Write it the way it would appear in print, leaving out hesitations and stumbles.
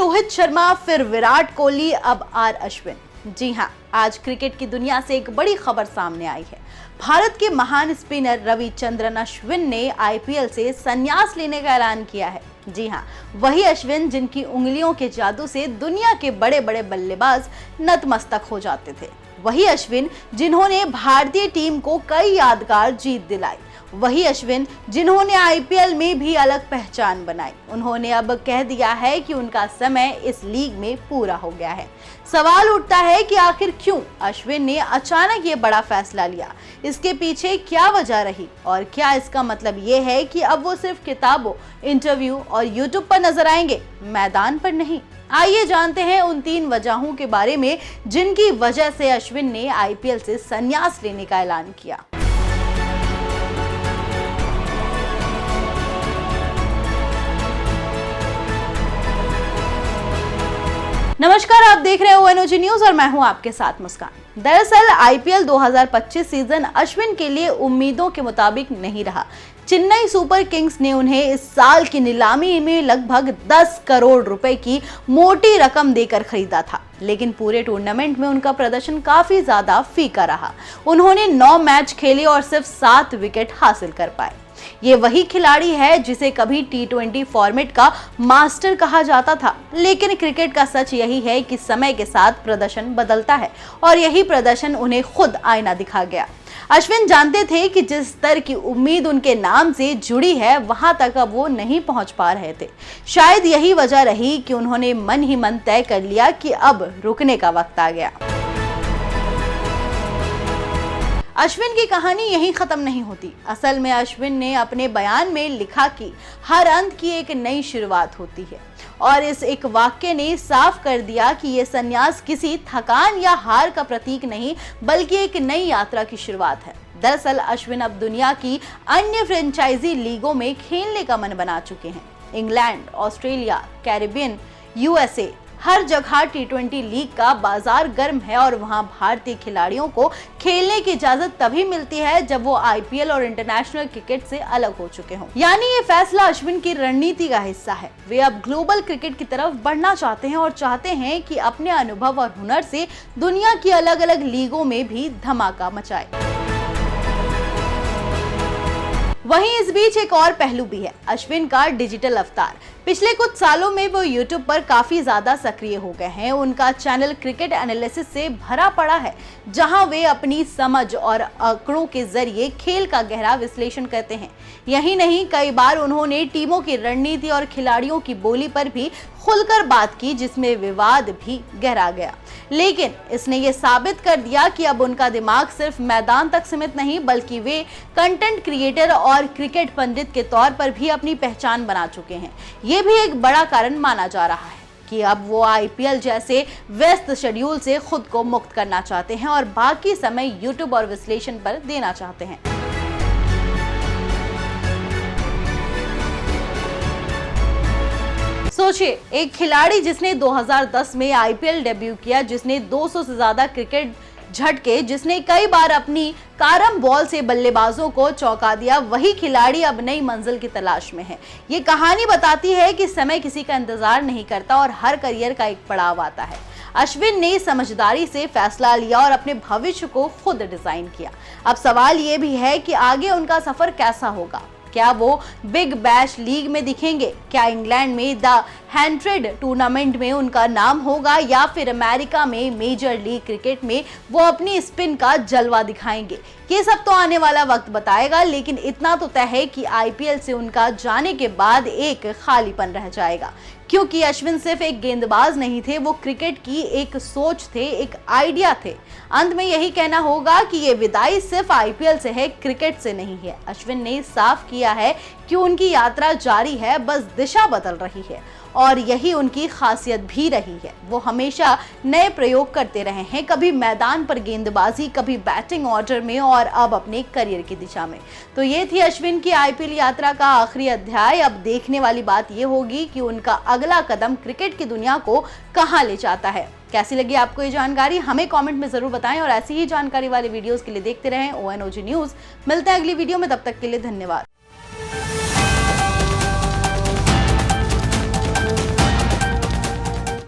रोहित शर्मा, फिर विराट कोहली, अब आर अश्विन। जी हां, आज क्रिकेट की दुनिया से एक बड़ी खबर सामने आई है। भारत के महान स्पिनर रविचंद्रन अश्विन ने आईपीएल से संन्यास लेने का ऐलान किया है। जी हां, वही अश्विन जिनकी उंगलियों के जादू से दुनिया के बड़े बड़े बल्लेबाज नतमस्तक हो जाते थे। वही अश्विन जिन्होंने भारतीय टीम को कई यादगार जीत दिलाई। वही अश्विन जिन्होंने आईपीएल में भी अलग पहचान बनाई। उन्होंने अब कह दिया है कि उनका समय इस लीग में पूरा हो गया है। सवाल उठता है कि आखिर क्यों अश्विन ने अचानक ये बड़ा फैसला लिया, इसके पीछे क्या वजह रही और क्या इसका मतलब ये है कि अब वो सिर्फ किताबों, इंटरव्यू और यूट्यूब पर नजर आएंगे, मैदान पर नहीं। आइए जानते हैं उन 3 वजहों के बारे में जिनकी वजह से अश्विन ने आईपीएल से संन्यास लेने का ऐलान किया। नमस्कार, आप देख रहे हैं ओएनओजी न्यूज और मैं हूं आपके साथ मुस्कान। दरअसल आईपीएल 2025 सीजन अश्विन के लिए उम्मीदों के मुताबिक नहीं रहा। चेन्नई सुपर किंग्स ने उन्हें इस साल की नीलामी में लगभग 10 करोड़ रुपए की मोटी रकम देकर खरीदा था, लेकिन पूरे टूर्नामेंट में उनका प्रदर्शन काफी ज्यादा फीका रहा। उन्होंने 9 मैच खेले और सिर्फ 7 विकेट हासिल कर पाए। ये वही खिलाड़ी है जिसे कभी टी20 फॉर्मेट का मास्टर कहा जाता था, लेकिन क्रिकेट का सच यही है कि समय के साथ प्रदर्शन बदलता है और यही प्रदर्शन उन्हें खुद आईना दिखा गया। अश्विन जानते थे कि जिस स्तर की उम्मीद उनके नाम से जुड़ी है वहां तक अब वो नहीं पहुंच पा रहे थे। शायद यही वजह रही कि उन्होंने मन ही मन तय कर लिया कि अब रुकने का वक्त आ गया। अश्विन की कहानी यहीं खत्म नहीं होती। असल में अश्विन ने अपने बयान में लिखा कि हर अंत की एक नई शुरुआत होती है और इस एक वाक्य ने साफ कर दिया कि यह संन्यास किसी थकान या हार का प्रतीक नहीं बल्कि एक नई यात्रा की शुरुआत है। दरअसल अश्विन अब दुनिया की अन्य फ्रेंचाइजी लीगों में खेलने का मन बना चुके हैं। इंग्लैंड, ऑस्ट्रेलिया, कैरिबियन, यूएसए, हर जगह टी20 लीग का बाजार गर्म है और वहां भारतीय खिलाड़ियों को खेलने की इजाजत तभी मिलती है जब वो आईपीएल और इंटरनेशनल क्रिकेट से अलग हो चुके हों। यानी ये फैसला अश्विन की रणनीति का हिस्सा है। वे अब ग्लोबल क्रिकेट की तरफ बढ़ना चाहते हैं और चाहते हैं कि अपने अनुभव और हुनर से दुनिया की अलग अलग लीगों में भी धमाका मचाए। वहीं इस बीच एक और पहलू भी है, अश्विन का डिजिटल अवतार। पिछले कुछ सालों में वो यूट्यूब पर काफी ज्यादा सक्रिय हो गए हैं। उनका चैनल क्रिकेट एनालिसिस से भरा पड़ा है, जहां वे अपनी समझ और आंकड़ों के जरिए खेल का गहरा विश्लेषण करते हैं। यही नहीं, कई बार उन्होंने टीमों की रणनीति और खिलाड़ियों की बोली पर भी खुलकर बात की, जिसमें विवाद भी गहरा गया। लेकिन इसने ये साबित कर दिया कि अब उनका दिमाग सिर्फ मैदान तक सीमित नहीं बल्कि वे कंटेंट क्रिएटर और क्रिकेट पंडित के तौर पर भी अपनी पहचान बना चुके हैं। ये भी एक बड़ा कारण माना जा रहा है कि अब वो आईपीएल जैसे व्यस्त शेड्यूल से खुद को मुक्त करना चाहते हैं और बाकी समय यूट्यूब और विश्लेषण पर देना चाहते हैं। सोचिए, एक खिलाड़ी जिसने 2010 में आईपीएल डेब्यू किया, जिसने 200 से ज्यादा क्रिकेट झटके, जिसने कई बार अपनी कारम बॉल से बल्लेबाजों को चौंका दिया, वही खिलाड़ी अब नई मंजिल की तलाश में है। ये कहानी बताती है कि समय किसी का इंतजार नहीं करता और हर करियर का एक पड़ाव आता है। अश्विन ने समझदारी से फैसला लिया और अपने भविष्य को खुद डिजाइन किया। अब सवाल ये भी है कि आगे उनका सफर कैसा होगा। क्या वो बिग बैश लीग में दिखेंगे? क्या इंग्लैंड में द 100 टूर्नामेंट में उनका नाम होगा या फिर अमेरिका में मेजर लीग क्रिकेट में वो अपनी स्पिन का जलवा दिखाएंगे? ये सब तो आने वाला वक्त बताएगा, लेकिन इतना तो तय है कि आईपीएल से उनका जाने के बाद एक खालीपन रह जाएगा, क्योंकि अश्विन सिर्फ एक गेंदबाज नहीं थे, वो क्रिकेट की एक सोच थे, एक आइडिया थे। अंत में यही कहना होगा कि ये विदाई सिर्फ आईपीएल से है, क्रिकेट से नहीं है। अश्विन ने साफ किया है कि उनकी यात्रा जारी है, बस दिशा बदल रही है और यही उनकी खासियत भी रही है। वो हमेशा नए प्रयोग करते रहे हैं, कभी मैदान पर गेंदबाजी, कभी बैटिंग ऑर्डर में और अब अपने करियर की दिशा में। तो ये थी अश्विन की आईपीएल यात्रा का आखिरी अध्याय। अब देखने वाली बात ये होगी कि उनका अगला कदम क्रिकेट की दुनिया को कहां ले जाता है। कैसी लगी आपको ये जानकारी, हमें कमेंट में जरूर बताएं और ऐसी ही जानकारी वाले वीडियोस के लिए देखते रहें ओएनओजी न्यूज। मिलते हैं अगली वीडियो में, तब तक के लिए धन्यवाद।